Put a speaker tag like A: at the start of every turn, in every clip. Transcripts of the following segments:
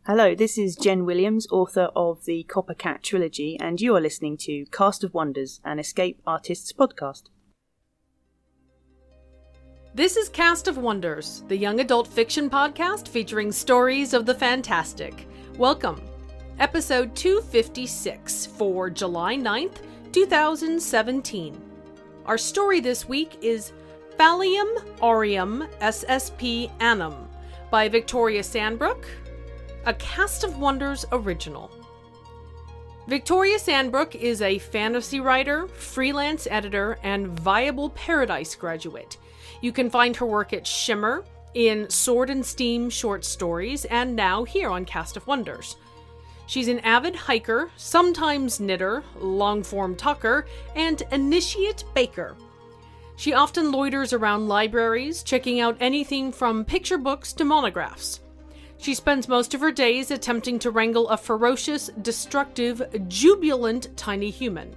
A: Hello, this is Jen Williams, author of the Copper Cat trilogy, and you are listening to Cast of Wonders, an Escape Artists podcast.
B: This is Cast of Wonders, the young adult fiction podcast featuring stories of the fantastic. Welcome. Episode 256 for July 9th, 2017. Our story this week is Phalium, Arium, SSP Annam by Victoria Sandbrook, a Cast of Wonders original. Victoria Sandbrook is a fantasy writer, freelance editor, and Viable Paradise graduate. You can find her work at Shimmer, in Sword and Steam short stories, and now here on Cast of Wonders. She's an avid hiker, sometimes knitter, long-form talker, and initiate baker. She often loiters around libraries, checking out anything from picture books to monographs. She spends most of her days attempting to wrangle a ferocious, destructive, jubilant tiny human.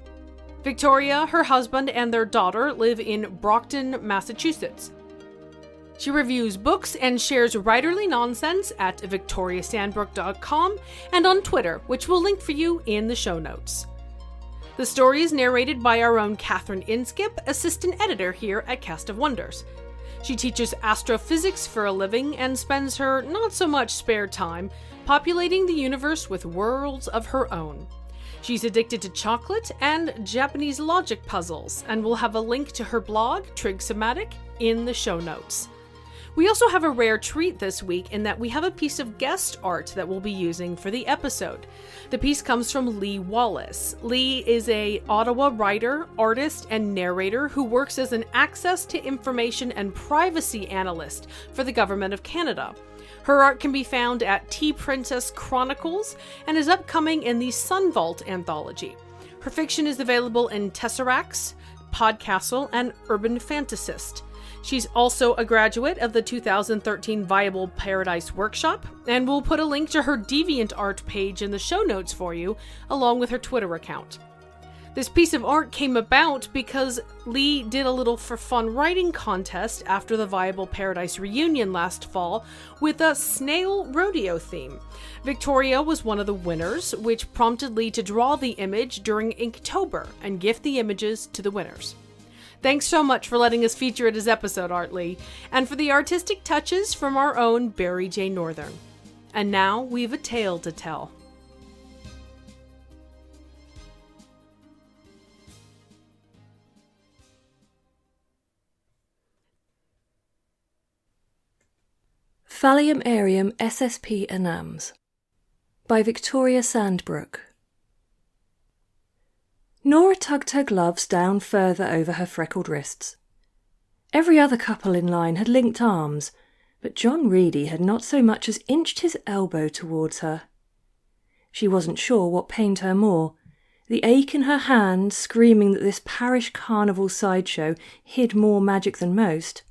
B: Victoria, her husband, and their daughter live in Brockton, Massachusetts. She reviews books and shares writerly nonsense at victoriasandbrook.com and on Twitter, which we'll link for you in the show notes. The story is narrated by our own Catherine Inskip, assistant editor here at Cast of Wonders. She teaches astrophysics for a living and spends her not-so-much spare time populating the universe with worlds of her own. She's addicted to chocolate and Japanese logic puzzles, and we'll have a link to her blog, Trigsomatic, in the show notes. We also have a rare treat this week in that we have a piece of guest art that we'll be using for the episode. The piece comes from Lee Wallace. Lee is an Ottawa writer, artist, and narrator who works as an access to information and privacy analyst for the Government of Canada. Her art can be found at Tea Princess Chronicles and is upcoming in the Sunvault anthology. Her fiction is available in Tesseracts, Podcastle, and Urban Fantasist. She's also a graduate of the 2013 Viable Paradise Workshop, and we'll put a link to her DeviantArt page in the show notes for you, along with her Twitter account. This piece of art came about because Lee did a little for fun writing contest after the Viable Paradise reunion last fall with a snail rodeo theme. Victoria was one of the winners, which prompted Lee to draw the image during Inktober and gift the images to the winners. Thanks so much for letting us feature it as episode art, Lee, and for the artistic touches from our own Barry J. Northern. And now we've a tale to tell.
C: Phalium Arium SSP Annams by Victoria Sandbrook. Nora tugged her gloves down further over her freckled wrists. Every other couple in line had linked arms, but John Reedy had not so much as inched his elbow towards her. She wasn't sure what pained her more, the ache in her hand screaming that this parish carnival sideshow hid more magic than most,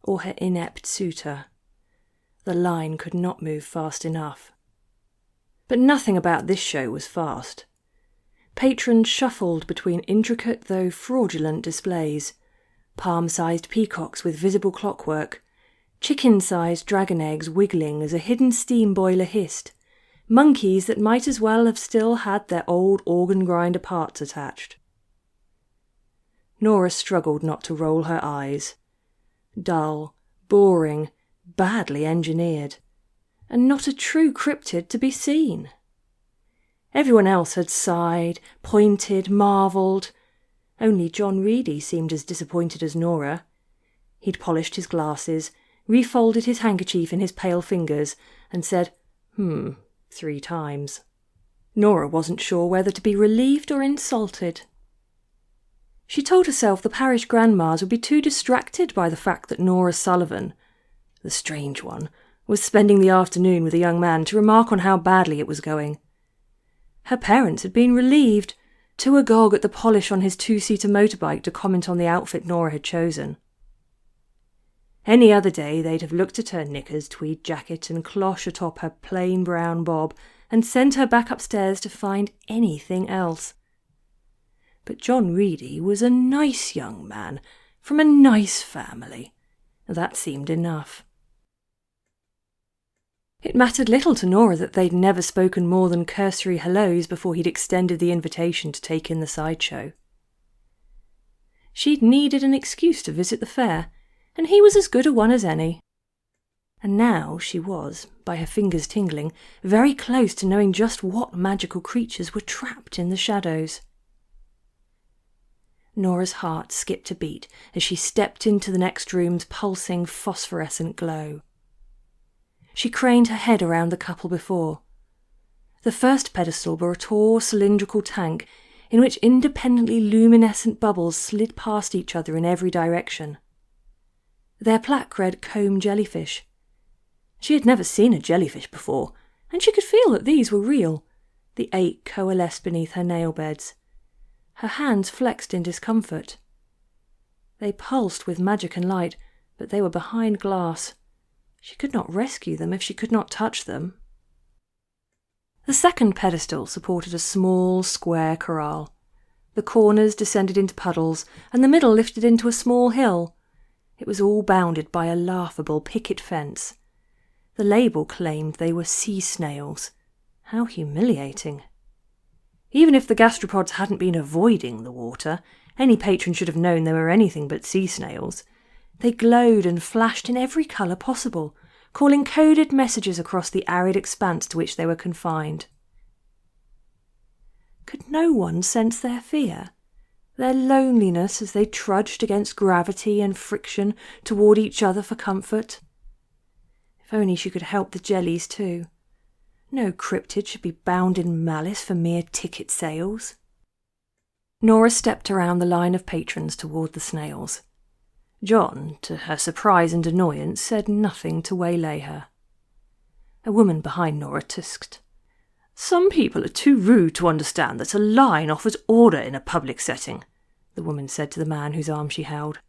C: or her inept suitor. The line could not move fast enough. But nothing about this show was fast. Patrons shuffled between intricate though fraudulent displays, palm-sized peacocks with visible clockwork, chicken-sized dragon eggs wiggling as a hidden steam boiler hissed, monkeys that might as well have still had their old organ grinder parts attached. Nora struggled not to roll her eyes. Dull, boring, badly engineered, and not a true cryptid to be seen. Everyone else had sighed, pointed, marvelled. Only John Reedy seemed as disappointed as Nora. He'd polished his glasses, refolded his handkerchief in his pale fingers, and said, 3 times. Nora wasn't sure whether to be relieved or insulted. She told herself the parish grandmas would be too distracted by the fact that Nora Sullivan, the strange one, was spending the afternoon with a young man to remark on how badly it was going. Her parents had been relieved, too agog at the polish on his 2-seater motorbike to comment on the outfit Nora had chosen. Any other day they'd have looked at her knickers, tweed jacket and cloche atop her plain brown bob and sent her back upstairs to find anything else. But John Reedy was a nice young man, from a nice family. That seemed enough. It mattered little to Nora that they'd never spoken more than cursory hellos before he'd extended the invitation to take in the sideshow. She'd needed an excuse to visit the fair, and he was as good a one as any. And now she was, by her fingers tingling, very close to knowing just what magical creatures were trapped in the shadows. Nora's heart skipped a beat as she stepped into the next room's pulsing phosphorescent glow. She craned her head around the couple before. The first pedestal bore a tall cylindrical tank in which independently luminescent bubbles slid past each other in every direction. Their plaque read comb jellyfish. She had never seen a jellyfish before, and she could feel that these were real. The 8 coalesced beneath her nail beds. Her hands flexed in discomfort. They pulsed with magic and light, but they were behind glass. She could not rescue them if she could not touch them. The second pedestal supported a small, square corral. The corners descended into puddles, and the middle lifted into a small hill. It was all bounded by a laughable picket fence. The label claimed they were sea snails. How humiliating. Even if the gastropods hadn't been avoiding the water, any patron should have known they were anything but sea snails. They glowed and flashed in every colour possible, calling coded messages across the arid expanse to which they were confined. Could no one sense their fear, their loneliness as they trudged against gravity and friction toward each other for comfort? If only she could help the jellies too. No cryptid should be bound in malice for mere ticket sales. Nora stepped around the line of patrons toward the snails. John, to her surprise and annoyance, said nothing to waylay her. A woman behind Nora tusked. "Some people are too rude to understand that a line offers order in a public setting," the woman said to the man whose arm she held.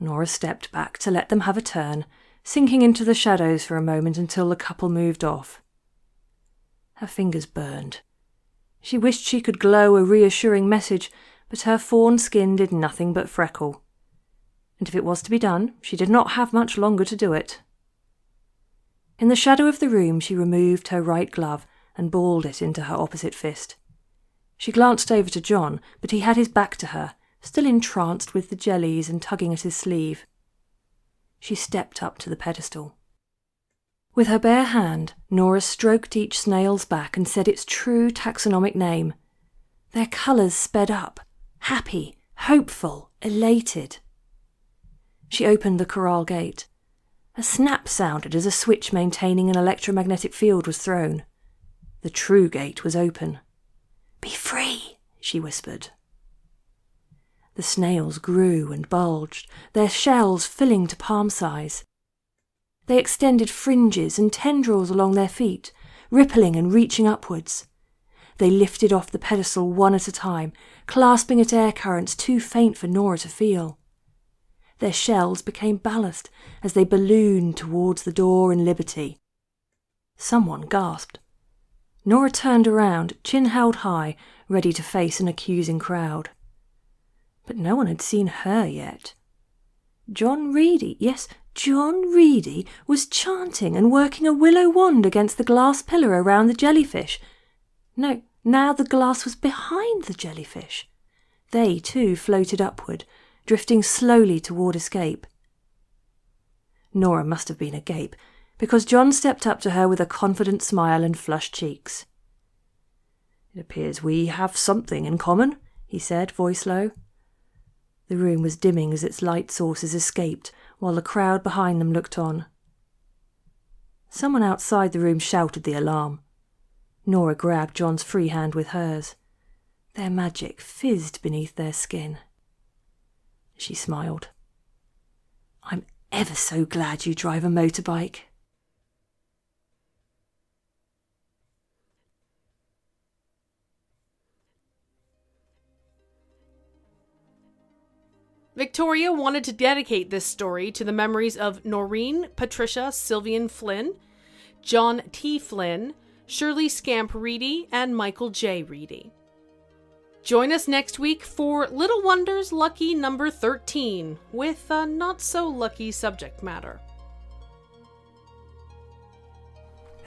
C: Nora stepped back to let them have a turn, sinking into the shadows for a moment until the couple moved off. Her fingers burned. She wished she could glow a reassuring message, but her fawn skin did nothing but freckle. And if it was to be done, she did not have much longer to do it. In the shadow of the room she removed her right glove and balled it into her opposite fist. She glanced over to John, but he had his back to her, still entranced with the jellies and tugging at his sleeve. She stepped up to the pedestal. With her bare hand, Nora stroked each snail's back and said its true taxonomic name. Their colours sped up, happy, hopeful, elated. She opened the corral gate. A snap sounded as a switch maintaining an electromagnetic field was thrown. The true gate was open. "Be free," she whispered. The snails grew and bulged, their shells filling to palm size. They extended fringes and tendrils along their feet, rippling and reaching upwards. They lifted off the pedestal one at a time, clasping at air currents too faint for Nora to feel. Their shells became ballast as they ballooned towards the door and liberty. Someone gasped. Nora turned around, chin held high, ready to face an accusing crowd. But no one had seen her yet. John Reedy, yes, John Reedy, was chanting and working a willow wand against the glass pillar around the jellyfish. No, now the glass was behind the jellyfish. They, too, floated upward, drifting slowly toward escape. Nora must have been agape, because John stepped up to her with a confident smile and flushed cheeks. "It appears we have something in common," he said, voice low. The room was dimming as its light sources escaped, while the crowd behind them looked on. Someone outside the room shouted the alarm. Nora grabbed John's free hand with hers. Their magic fizzed beneath their skin. She smiled. "I'm ever so glad you drive a motorbike."
B: Victoria wanted to dedicate this story to the memories of Noreen Patricia Sylvian Flynn, John T. Flynn, Shirley Scamp Reedy, and Michael J. Reedy. Join us next week for Little Wonders Lucky number 13, with a not-so-lucky subject matter.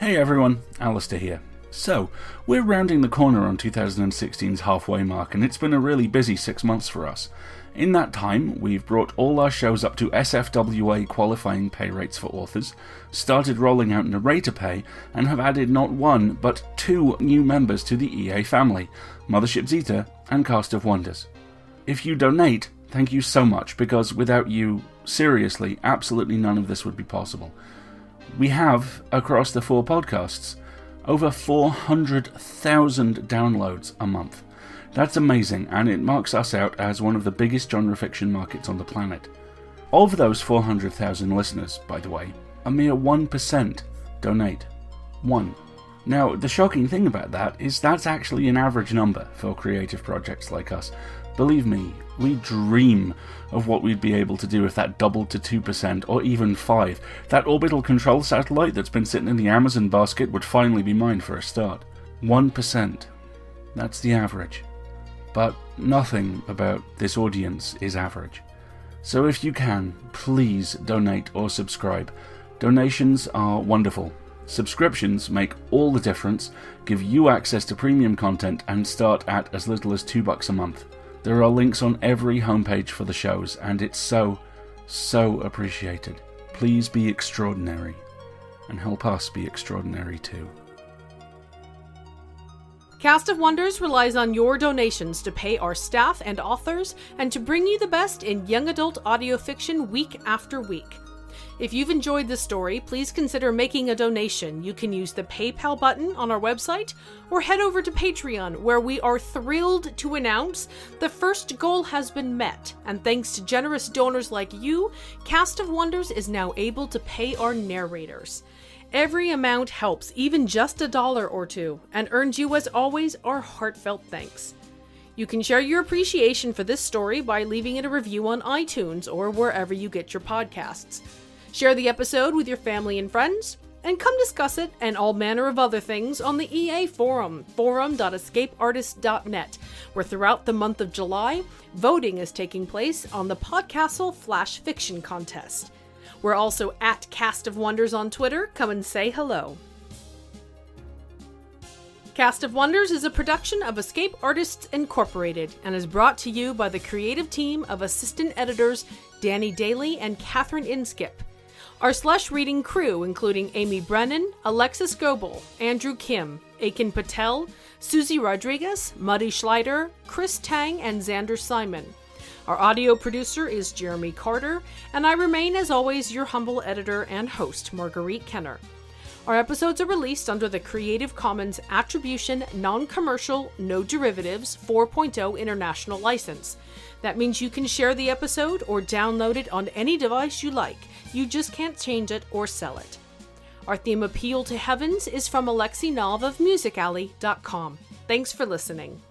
D: Hey everyone, Alistair here. So, we're rounding the corner on 2016's halfway mark, and it's been a really busy 6 months for us. In that time, we've brought all our shows up to SFWA qualifying pay rates for authors, started rolling out narrator pay, and have added not one, but 2 new members to the EA family, Mothership Zeta and Cast of Wonders. If you donate, thank you so much, because without you, seriously, absolutely none of this would be possible. We have, across the 4 podcasts, over 400,000 downloads a month. That's amazing, and it marks us out as one of the biggest genre fiction markets on the planet. Of those 400,000 listeners, by the way, a mere 1% donate. 1. Now, the shocking thing about that is that's actually an average number for creative projects like us. Believe me, we dream of what we'd be able to do if that doubled to 2% or even 5%. That orbital control satellite that's been sitting in the Amazon basket would finally be mine for a start. 1%. That's the average. But nothing about this audience is average. So if you can, please donate or subscribe. Donations are wonderful. Subscriptions make all the difference, give you access to premium content, and start at as little as $2 a month. There are links on every homepage for the shows, and it's so appreciated. Please be extraordinary, and help us be extraordinary too.
B: Cast of Wonders relies on your donations to pay our staff and authors, and to bring you the best in young adult audio fiction week after week. If you've enjoyed this story, please consider making a donation. You can use the PayPal button on our website, or head over to Patreon, where we are thrilled to announce the first goal has been met, and thanks to generous donors like you, Cast of Wonders is now able to pay our narrators. Every amount helps, even just $1 or $2, and earns you, as always, our heartfelt thanks. You can share your appreciation for this story by leaving it a review on iTunes or wherever you get your podcasts. Share the episode with your family and friends, and come discuss it and all manner of other things on the EA forum, forum.escapeartist.net, where throughout the month of July, voting is taking place on the Podcastle Flash Fiction Contest. We're also at Cast of Wonders on Twitter. Come and say hello. Cast of Wonders is a production of Escape Artists Incorporated and is brought to you by the creative team of assistant editors Danny Daly and Catherine Inskip. Our slush reading crew, including Amy Brennan, Alexis Goebel, Andrew Kim, Aiken Patel, Susie Rodriguez, Muddy Schleider, Chris Tang, and Xander Simon. Our audio producer is Jeremy Carter, and I remain, as always, your humble editor and host, Marguerite Kenner. Our episodes are released under the Creative Commons Attribution, Non-Commercial, No Derivatives 4.0 International License. That means you can share the episode or download it on any device you like. You just can't change it or sell it. Our theme, Appeal to Heavens, is from Alexi Nov of MusicAlley.com. Thanks for listening.